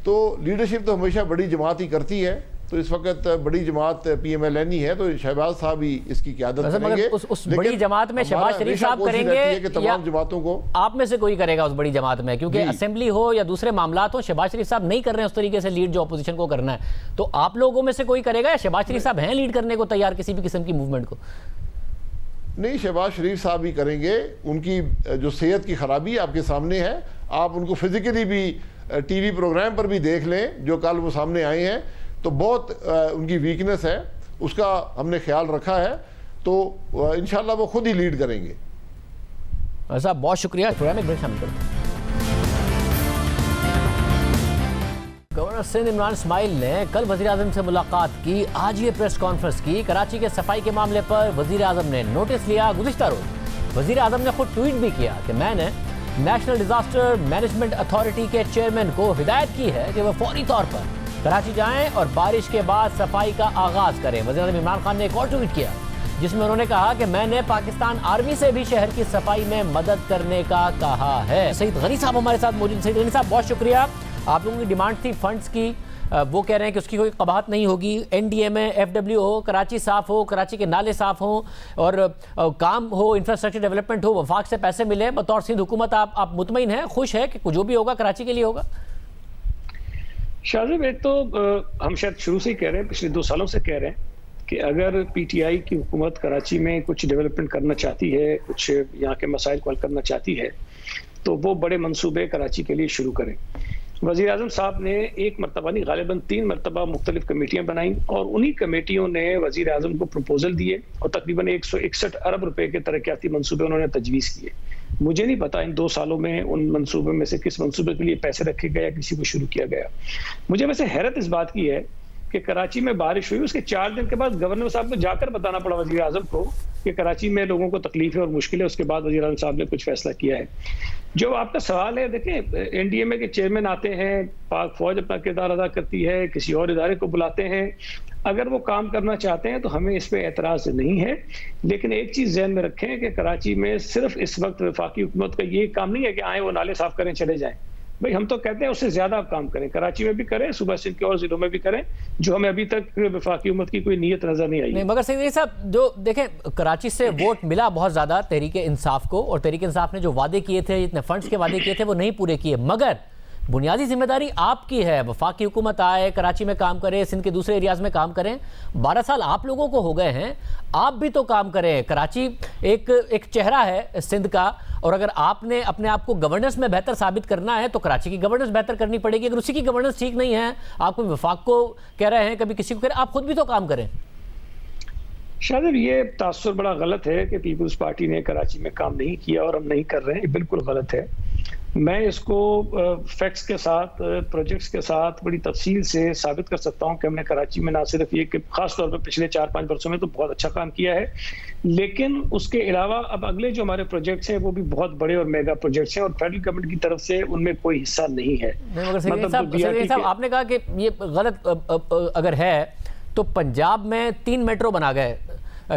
تو لیڈرشپ تو ہمیشہ بڑی جماعت ہی کرتی ہے. تو اس وقت بڑی جماعت پی ایم ایل این ہی ہے, تو شہباز صاحب ہی اس کی قیادت کریں گے. اس بڑی جماعت میں شہباز شریف صاحب کریں گے کہ تمام جماعتوں کو آپ میں سے کوئی کرے گا اس بڑی جماعت میں, کیونکہ اسمبلی ہو یا دوسرے معاملات ہوں, شہباز شریف صاحب نہیں کر رہے ہیں اس طریقے سے لیڈ جو اپوزیشن کو کرنا ہے. تو آپ لوگوں میں سے کوئی کرے گا یا شہباز شریف صاحب ہیں لیڈ کرنے کو تیار کسی بھی قسم کی موومنٹ کو؟ نہیں, شہباز شریف صاحب ہی کریں گے. ان کی جو صحت کی خرابی آپ کے سامنے ہے, آپ ان کو فزیکلی بھی ٹی وی پروگرام پر بھی دیکھ لیں جو کل وہ سامنے آئے ہیں, تو بہت ان کی ویکنس ہے, اس کا ہم نے خیال رکھا ہے. تو انشاءاللہ وہ خود ہی لیڈ کریں گے. صاحب بہت شکریہ. پروگرام ایک بریک شامل کرتے ہیں. گورنر سندھ عمران اسماعیل نے کل وزیر اعظم سے ملاقات کی, آج یہ پریس کانفرنس کی. کراچی کے صفائی کے معاملے پر وزیر اعظم نے نوٹس لیا. گزشتہ روز وزیر اعظم نے خود ٹویٹ بھی کیا کہ میں نے نیشنل ڈیزاسٹر مینجمنٹ اتھارٹی کے چیئرمین کو ہدایت کی ہے کہ وہ فوری طور پر کراچی جائیں اور بارش کے بعد صفائی کا آغاز کریں. وزیر اعظم عمران خان نے ایک اور ٹویٹ کیا جس میں انہوں نے کہا کہ میں نے پاکستان آرمی سے بھی شہر کی صفائی میں مدد کرنے کا کہا ہے. سعید غنی صاحب ہمارے ساتھ موجود. سعید غنی صاحب بہت شکریہ. آپ لوگوں کی ڈیمانڈ تھی فنڈز کی, وہ کہہ رہے ہیں کہ اس کی کوئی قباحت نہیں ہوگی. N D M F W ہو, کراچی صاف ہو, کراچی کے نالے صاف ہوں اور کام ہو, انفراسٹرکچر ڈیولپمنٹ ہو, وفاق سے پیسے ملے. بطور سندھ حکومت آپ مطمئن ہیں, خوش ہے کہ جو بھی ہوگا کراچی کے لیے ہوگا؟ شاہزیب, ایک تو ہم شاید شروع سے ہی کہہ رہے ہیں, پچھلے 2 سالوں سے کہہ رہے ہیں کہ اگر پی ٹی آئی کی حکومت کراچی میں کچھ ڈیولپمنٹ کرنا چاہتی ہے, کچھ یہاں کے مسائل کو حل کرنا چاہتی ہے, تو وہ بڑے منصوبے کراچی کے لیے شروع کریں. وزیر اعظم صاحب نے 1 مرتبہ نہیں, غالباً 3 مرتبہ مختلف کمیٹیاں بنائیں اور انہی کمیٹیوں نے وزیر اعظم کو پروپوزل دیے اور تقریباً 161 ارب روپے کے ترقیاتی منصوبے انہوں نے تجویز کیے. مجھے نہیں پتا ان 2 سالوں میں ان منصوبوں میں سے کس منصوبے کے لیے پیسے رکھے گئے یا کسی کو شروع کیا گیا. مجھے ویسے حیرت اس بات کی ہے کہ کراچی میں بارش ہوئی، اس کے 4 دن کے بعد گورنر صاحب کو جا کر بتانا پڑا وزیر اعظم کو کہ کراچی میں لوگوں کو تکلیف ہے اور مشکل ہے، اس کے بعد وزیر اعظم صاحب نے کچھ فیصلہ کیا ہے۔ جو آپ کا سوال ہے، دیکھیں این ڈی ایم اے کے چیئرمین آتے ہیں، پاک فوج اپنا کردار ادا کرتی ہے، کسی اور ادارے کو بلاتے ہیں، اگر وہ کام کرنا چاہتے ہیں تو ہمیں اس پہ اعتراض نہیں ہے، لیکن ایک چیز ذہن میں رکھیں کہ کراچی میں صرف اس وقت وفاقی حکومت کا یہ کام نہیں ہے کہ آئیں وہ نالے صاف کریں چلے جائیں، بھئی ہم تو کہتے ہیں اس سے زیادہ آپ کام کریں، کراچی میں بھی کریں، صوبہ سندھ کے اور ضلعوں میں بھی کریں، جو ہمیں ابھی تک وفاقی حکومت کی کوئی نیت نظر نہیں آئی۔ نہیں مگر سیدی صاحب، جو دیکھیں کراچی سے ووٹ ملا بہت زیادہ تحریک انصاف کو، اور تحریک انصاف نے جو وعدے کیے تھے، جتنے فنڈز کے وعدے کیے تھے وہ نہیں پورے کیے، مگر بنیادی ذمہ داری آپ کی ہے، وفاقی حکومت آئے کراچی میں کام کرے، سندھ کے دوسرے ایریاز میں کام کریں، 12 سال آپ لوگوں کو ہو گئے ہیں، آپ بھی تو کام کریں۔ کراچی ایک چہرہ ہے سندھ کا، اور اگر آپ نے اپنے آپ کو گورننس میں بہتر ثابت کرنا ہے تو کراچی کی گورننس بہتر کرنی پڑے گی۔ اگر اسی کی گورننس ٹھیک نہیں ہے، آپ کو وفاق کو کہہ رہے ہیں، کبھی کسی کو کہہ رہے ہیں، آپ خود بھی تو کام کریں۔ شاہد یہ تاثر بڑا غلط ہے کہ پیپلز پارٹی نے کراچی میں کام نہیں کیا اور ہم نہیں کر رہے ہیں، یہ بالکل غلط ہے۔ میں اس کو فیکٹس کے ساتھ، پروجیکٹس کے ساتھ بڑی تفصیل سے ثابت کر سکتا ہوں کہ ہم نے کراچی میں نہ صرف یہ کہ خاص طور پر پچھلے 4-5 برسوں میں تو بہت اچھا کام کیا ہے، لیکن اس کے علاوہ اب اگلے جو ہمارے پروجیکٹس ہیں وہ بھی بہت بڑے اور میگا پروجیکٹس ہیں، اور فیڈرل گورنمنٹ کی طرف سے ان میں کوئی حصہ نہیں ہے۔ مگر صاحب آپ نے کہا کہ یہ غلط اگر ہے تو پنجاب میں 3 میٹرو بنا گئے،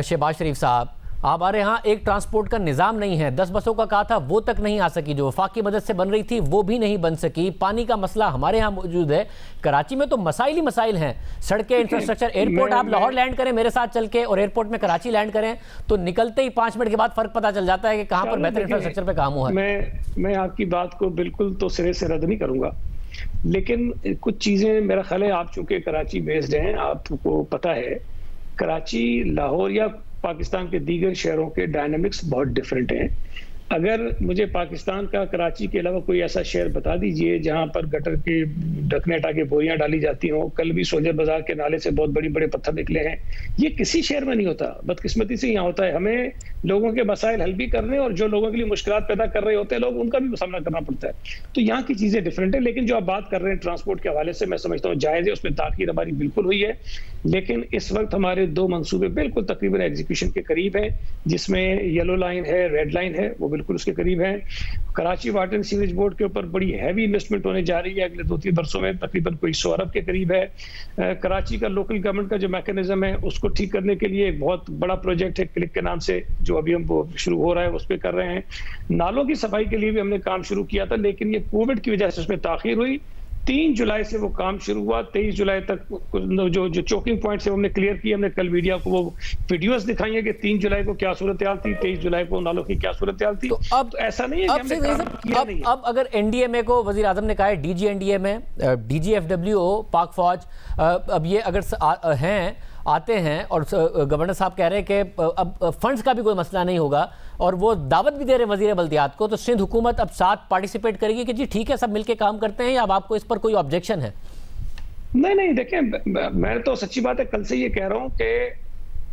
شہباز شریف صاحب، ہمارے ہاں ایک ٹرانسپورٹ کا نظام نہیں ہے، 10 بسوں کا کہا تھا وہ تک نہیں آ سکی، جو وفاق کی مدد سے بن رہی تھی وہ بھی نہیں بن سکی، پانی کا مسئلہ ہمارے ہاں موجود ہے، کراچی میں تو مسائل ہی مسائل ہیں، سڑکیں، انفراسٹرکچر، ایئرپورٹ آپ لاہور لینڈ کریں میرے ساتھ چل کے اور ایئرپورٹ میں کراچی لینڈ کریں تو نکلتے ہی 5 منٹ کے بعد فرق پتہ چل جاتا ہے کہ کہاں پر بہتر انفراسٹرکچر پہ کام ہوا ہے۔ میں آپ کی بات کو بالکل تو سرے سے رد نہیں کروں گا، لیکن کچھ چیزیں میرا خیال ہے، آپ چونکہ کراچی بیسڈ ہیں، آپ کو پتہ ہے کراچی، لاہور یا پاکستان کے دیگر شہروں کے ڈائنامکس بہت ڈیفرنٹ ہیں۔ اگر مجھے پاکستان کا کراچی کے علاوہ کوئی ایسا شہر بتا دیجئے جہاں پر گٹر کے ڈھکنے ہٹا کے بوریاں ڈالی جاتی ہوں، کل بھی سولجر بازار کے نالے سے بہت بڑی بڑے پتھر نکلے ہیں، یہ کسی شہر میں نہیں ہوتا، بدقسمتی سے یہاں ہوتا ہے۔ ہمیں لوگوں کے مسائل حل بھی کرنے اور جو لوگوں کے لیے مشکلات پیدا کر رہے ہوتے ہیں لوگ، ان کا بھی سامنا کرنا پڑتا ہے، تو یہاں کی چیزیں ڈیفرنٹ ہیں۔ لیکن جو آپ بات کر رہے ہیں ٹرانسپورٹ کے حوالے سے، میں سمجھتا ہوں جائز ہے، اس میں تاخیر ہماری بالکل ہوئی ہے، لیکن اس وقت ہمارے 2 منصوبے بالکل تقریباً ایگزیکیوشن کے قریب ہیں، جس میں یلو لائن ہے، ریڈ لائن ہے، وہ بالکل اس کے قریب ہیں۔ Karachi water and sewerage board کے اوپر بڑی ہیوی انویسٹمنٹ ہونے جا رہی ہے اگلے 2-3 برسوں میں، تقریباً کوئی 100 ارب کے قریب ہے۔ کراچی کا لوکل گورنمنٹ کا جو میکینزم ہے اس کو ٹھیک کرنے کے لیے ایک بہت بڑا پروجیکٹ ہے کلک کے نام سے، جو ابھی ہم شروع ہو رہا ہے، اس پہ کر رہے ہیں۔ نالوں کی صفائی کے لیے بھی ہم نے کام شروع کیا تھا، لیکن یہ کووڈ کی وجہ سے اس میں تاخیر ہوئی۔ 3 جولائی سے وہ کام شروع ہوا، 23 جولائی تک جو چوکنگ پوائنٹس ہیں ہم نے کلیئر کیے۔ ہم نے کل میڈیا کو وہ ویڈیوز دکھائی ہیں کہ 3 جولائی کو کیا صورتحال تھی، 23 جولائی کو نالوں کی کیا صورتحال تھی۔ تو اب ایسا نہیں ہے کہ ہم نے کام کیا نہیں ہے۔ اب اگر این ڈی ایم اے کو وزیر اعظم نے کہا ہے، D G N D M A, D G F W O, پاک فوج، اب یہ اگر ہیں آتے ہیں اور گورنر صاحب کہہ رہے ہیں کہ اب فنڈز کا بھی کوئی مسئلہ نہیں ہوگا، اور وہ دعوت بھی دے رہے وزیر بلدیات کو، تو سندھ حکومت اب ساتھ پارٹیسپیٹ کرے گی کہ جی ٹھیک ہے سب مل کے کام کرتے ہیں، یا اب آپ کو اس پر کوئی آبجیکشن ہے؟ نہیں دیکھیں، میں تو سچی بات ہے کل سے یہ کہہ رہا ہوں کہ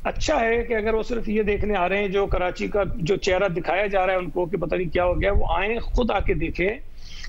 اچھا ہے کہ اگر وہ صرف یہ دیکھنے آ رہے ہیں، جو کراچی کا جو چہرہ دکھایا جا رہا ہے ان کو کہ پتہ نہیں کیا ہو گیا، وہ آئیں خود آ کے دیکھیں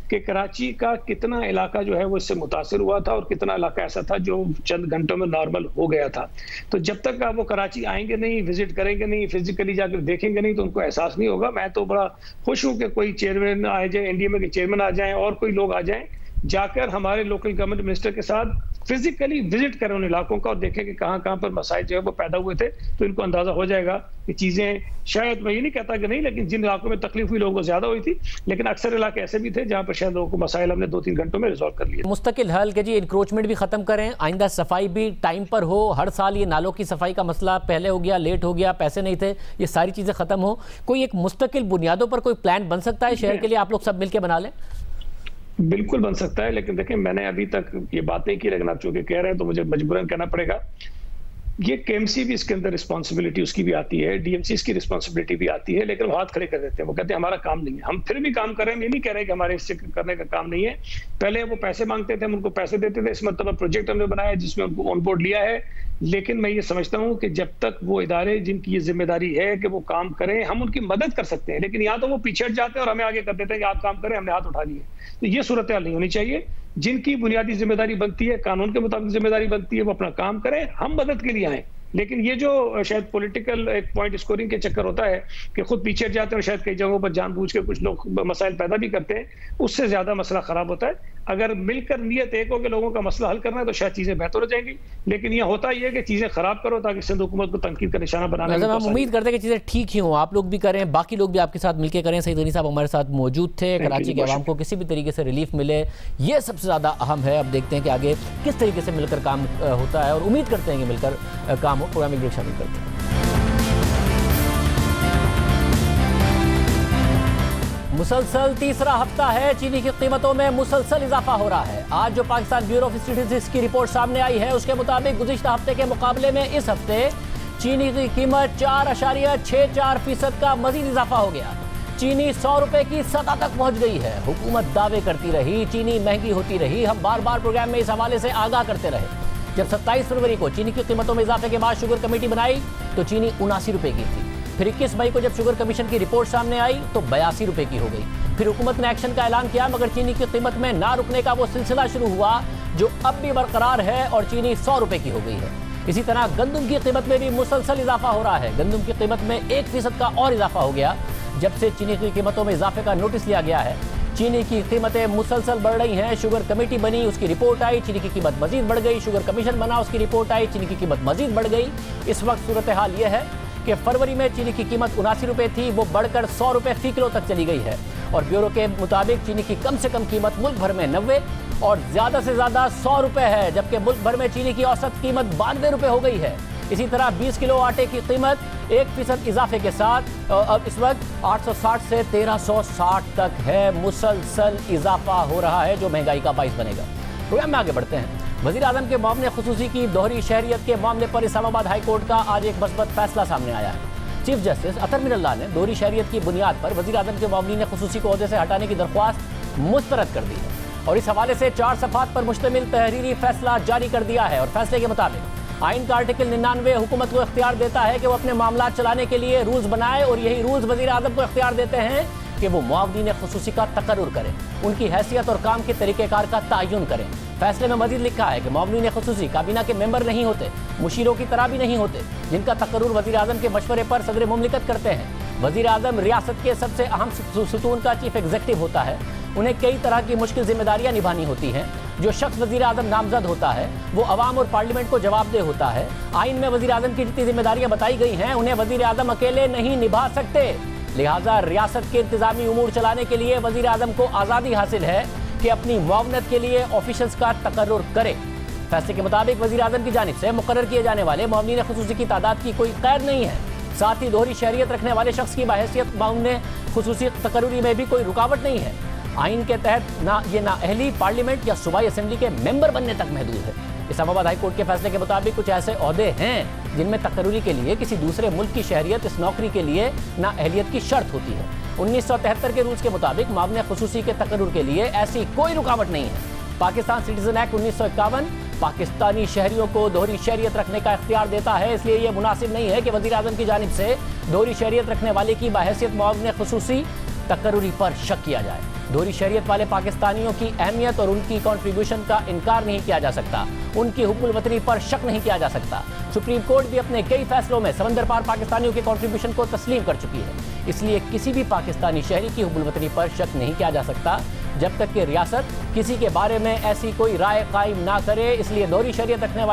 کہ کراچی کا کتنا علاقہ جو ہے وہ اس سے متاثر ہوا تھا اور کتنا علاقہ ایسا تھا جو چند گھنٹوں میں نارمل ہو گیا تھا۔ تو جب تک آپ وہ کراچی آئیں گے نہیں، وزٹ کریں گے نہیں، فزیکلی جا کر دیکھیں گے نہیں، تو ان کو احساس نہیں ہوگا۔ میں تو بڑا خوش ہوں کہ کوئی چیئرمین آ جائے، این ڈی ایم اے کے چیئرمین آ جائیں اور کوئی لوگ آ جائیں، جا کر ہمارے لوکل گورنمنٹ منسٹر کے ساتھ فزیکلی وزٹ کریں ان علاقوں کا اور دیکھیں کہ کہاں کہاں پر مسائل جو ہے وہ پیدا ہوئے تھے، تو ان کو اندازہ ہو جائے گا کہ چیزیں، شاید میں یہ نہیں کہتا کہ نہیں، لیکن جن علاقوں میں تکلیف ہوئی لوگوں کو زیادہ ہوئی تھی، لیکن اکثر علاقے ایسے بھی تھے جہاں پر شاید لوگوں کو مسائل ہم نے 2-3 گھنٹوں میں ریزالو کر لیے۔ مستقل حل کہ جی انکروچمنٹ بھی ختم کریں، آئندہ صفائی بھی ٹائم پر ہو، ہر سال یہ نالوں کی صفائی کا مسئلہ پہلے ہو گیا، لیٹ ہو گیا، پیسے نہیں تھے، یہ ساری چیزیں ختم ہو، کوئی ایک مستقل بنیادوں پر کوئی پلان بن سکتا ہے شہر کے لیے، آپ لوگ سب مل کے بنا لیں؟ بالکل بن سکتا ہے، لیکن دیکھیں میں نے ابھی تک یہ بات نہیں کی، لیکن آپ چونکہ کہہ رہے ہیں تو مجھے مجبوراً کہنا پڑے گا، یہ کے ایم سی بھی اس کے اندر رسپانسبلٹی اس کی بھی آتی ہے، ڈی ایم سی اس کی رسپانسبلٹی بھی آتی ہے، لیکن وہ ہاتھ کھڑے کر دیتے ہیں، وہ کہتے ہیں ہمارا کام نہیں ہے۔ ہم پھر بھی کام کر رہے ہیں، یہ نہیں کہہ رہے کہ ہمارے اس سے کرنے کا کام نہیں ہے۔ پہلے وہ پیسے مانگتے تھے، ہم ان کو پیسے دیتے تھے، اس مرتبہ پروجیکٹ ہم نے بنایا جس میں ان کو آن بورڈ لیا ہے، لیکن میں یہ سمجھتا ہوں کہ جب تک وہ ادارے جن کی یہ ذمہ داری ہے کہ وہ کام کریں، ہم ان کی مدد کر سکتے ہیں، لیکن یا تو وہ پیچھے ہٹ جاتے ہیں اور ہمیں آگے کر دیتے ہیں کہ آپ کام کریں، ہم نے ہاتھ اٹھا لیے، تو یہ صورتحال نہیں ہونی چاہیے۔ جن کی بنیادی ذمہ داری بنتی ہے، قانون کے مطابق ذمہ داری بنتی ہے، وہ اپنا کام کریں، ہم مدد کے لیے آئیں. لیکن یہ جو شاید پولیٹیکل ایک پوائنٹ اسکورنگ کے چکر ہوتا ہے کہ خود پیچھے ہٹ جاتے ہیں اور شاید کئی جگہوں پر جان بوجھ کے کچھ لوگ مسائل پیدا بھی کرتے ہیں، اس سے زیادہ مسئلہ خراب ہوتا ہے. اگر مل کر نیت ایک ہو کہ لوگوں کا مسئلہ حل کرنا ہے تو شاید چیزیں بہتر ہو جائیں گی. لیکن یہ ہوتا ہی ہے کہ چیزیں خراب کرو تاکہ سندھ حکومت کو تنقید کا نشانہ بنانے میں. ہم امید کرتے ہیں کہ چیزیں ٹھیک ہی ہوں، آپ لوگ بھی کریں، باقی لوگ بھی آپ کے ساتھ مل کے کریں. سعید غنی صاحب ہمارے ساتھ موجود تھے. کراچی کے عوام کو کسی بھی طریقے سے ریلیف ملے، یہ سب سے زیادہ اہم ہے. اب دیکھتے ہیں کہ آگے کس طریقے سے مل کر کام ہوتا ہے، اور امید کرتے ہیں کہ مل کر کام ہو. پروگرام میں شامل کرتے ہیں. مسلسل تیسرا ہفتہ ہے چینی کی قیمتوں میں مسلسل اضافہ ہو رہا ہے. آج جو پاکستان بیورو آف اسٹیٹسٹکس کی رپورٹ سامنے آئی ہے اس کے مطابق گزشتہ ہفتے کے مقابلے میں اس ہفتے چینی کی قیمت 4.64% کا مزید اضافہ ہو گیا. چینی 100 روپے کی سطح تک پہنچ گئی ہے. حکومت دعوے کرتی رہی چینی مہنگی ہوتی رہی. ہم بار بار پروگرام میں اس حوالے سے آگاہ کرتے رہے. جب 27 فروری کو چینی کی قیمتوں میں اضافے کے بعد شوگر کمیٹی بنائی تو چینی 79 روپے کی تھی. پھر 21 مئی کو جب شوگر کمیشن کی رپورٹ سامنے آئی تو 82 روپے کی ہو گئی. پھر حکومت نے ایکشن کا اعلان کیا، مگر چینی کی قیمت میں نہ رکنے کا وہ سلسلہ شروع ہوا جو اب بھی برقرار ہے اور چینی 100 روپے کی ہو گئی ہے. اسی طرح گندم کی قیمت میں بھی مسلسل اضافہ ہو رہا ہے. گندم کی قیمت میں 1% کا اور اضافہ ہو گیا جب سے چینی کی قیمتوں میں اضافے کا نوٹس لیا گیا ہے. چینی کی قیمتیں مسلسل بڑھ رہی ہیں. شوگر کمیٹی بنی، اس کی رپورٹ آئی، چینی کی قیمت مزید بڑھ گئی. شوگر کمیشن بنا، اس کی رپورٹ آئی، چینی کی قیمت مزید بڑھ گئی. اس وقت صورتحال یہ ہے کہ فروری میں چینی کی قیمت 79 روپے تھی، وہ بڑھ کر 100 روپے فی کلو تک چلی گئی ہے. اور بیورو کے مطابق چینی کی کم سے کم قیمت ملک بھر میں 90 اور زیادہ سے زیادہ 100 روپے ہے، جبکہ ملک بھر میں چینی کی اوسط قیمت 92 روپے ہو گئی ہے. اسی طرح 20 کلو آٹے کی قیمت 1% اضافے کے ساتھ اب اس وقت 860 سے 1360 تک ہے. مسلسل اضافہ ہو رہا ہے جو مہنگائی کا باعث بنے گا. پروگرام میں آگے بڑھتے ہیں. وزیر اعظم کے معاون خصوصی کی دوہری شہریت کے معاملے پر اسلام آباد ہائی کورٹ کا آج ایک مثبت فیصلہ سامنے آیا ہے. چیف جسٹس اطہر من اللہ نے دوہری شہریت کی بنیاد پر وزیر اعظم کے معاونین خصوصی کو عہدے سے ہٹانے کی درخواست مسترد کر دی ہے اور اس حوالے سے 4 صفحات پر مشتمل تحریری فیصلہ جاری کر دیا ہے. اور فیصلے کے مطابق آئین کا آرٹیکل 99 حکومت کو اختیار دیتا ہے کہ وہ اپنے معاملات چلانے کے لیے رولز بنائے، اور یہی رولز وزیر اعظم کو اختیار دیتے ہیں کہ وہ معاونین خصوصی کا تقرر کریں، ان کی حیثیت اور کام کے طریقہ کار کا تعین کریں. فیصلے میں مزید لکھا ہے کہ معاونین خصوصی کابینہ کے ممبر نہیں ہوتے، مشیروں کی طرح بھی نہیں ہوتے، جن کا تقرر وزیر اعظم کے مشورے پر صدر مملکت کرتے ہیں. وزیر اعظم ریاست کے سب سے اہم ستون کا چیف ایگزیکٹو ہوتا ہے. انہیں کئی طرح کی مشکل ذمہ داریاں نبھانی ہوتی ہیں. جو شخص وزیر اعظم نامزد ہوتا ہے وہ عوام اور پارلیمنٹ کو جواب دہ ہوتا ہے. آئین میں وزیر اعظم کی جتنی ذمہ داریاں بتائی گئی ہیں انہیں وزیر اعظم اکیلے نہیں نبھا سکتے. لہٰذا ریاست کے انتظامی امور چلانے کے لیے وزیر اعظم کو آزادی حاصل ہے کہ اپنی معاونت کے لیے آفیشلز کا تقرر کرے. فیصلے کے مطابق وزیر اعظم کی جانب سے مقرر کیے جانے والے معاونین خصوصی کی تعداد کی کوئی قید نہیں ہے. ساتھ ہی دوہری شہریت رکھنے والے شخص کی بحیثیت معاون خصوصی تقرری میں بھی کوئی رکاوٹ نہیں ہے. آئین کے تحت یہ نااہلی پارلیمنٹ یا صوبائی اسمبلی کے ممبر بننے تک محدود ہے. اسلام آباد ہائی کورٹ کے فیصلے کے مطابق کچھ ایسے عہدے ہیں جن میں تقرری کے لیے کسی دوسرے ملک کی شہریت اس نوکری کے لیے نااہلیت کی شرط ہوتی ہے. 1973 کے رولز کے مطابق معاون خصوصی کے تقرر کے لیے ایسی کوئی رکاوٹ نہیں ہے. پاکستان سٹیزن ایکٹ 1951 پاکستانی شہریوں کو دوہری شہریت رکھنے کا اختیار دیتا ہے. اس لیے یہ مناسب نہیں ہے کہ وزیر اعظم کی جانب سے دوہری شہریت رکھنے والے کی بحیثیت معاون خصوصی تقرری پر شک کیا جائے. دوہری شہریت والے پاکستانیوں کی اہمیت اور ان کی کنٹریبیوشن کا انکار نہیں کیا جا سکتا. ان کی حب الوطنی پر شک نہیں کیا جا سکتا. سپریم کورٹ بھی اپنے کئی فیصلوں میں سمندر پار پاکستانیوں کے کنٹریبیوشن کو تسلیم کر چکی ہے. اس لیے کسی بھی پاکستانی شہری کی حب الوطنی پر شک نہیں کیا جا سکتا جب تک کہ ریاست کسی کے بارے میں ایسی کوئی رائے قائم نہ کرے. اس لیے دوہری شہریت رکھنے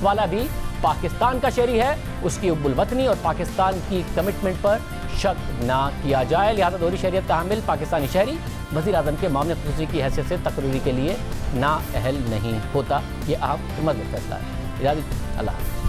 والا بھی پاکستان کا شہری ہے، اس کی حب الوطنی اور پاکستان کی کمٹمنٹ پر شک نہ کیا جائے. لہذا دوہری شہریت کا حامل پاکستانی شہری وزیر اعظم کے معاون خصوصی کی حیثیت سے تقرری کے لیے نااہل نہیں ہوتا. یہ آپ مذہب فیصلہ ہے. اجازت، اللہ حافظ.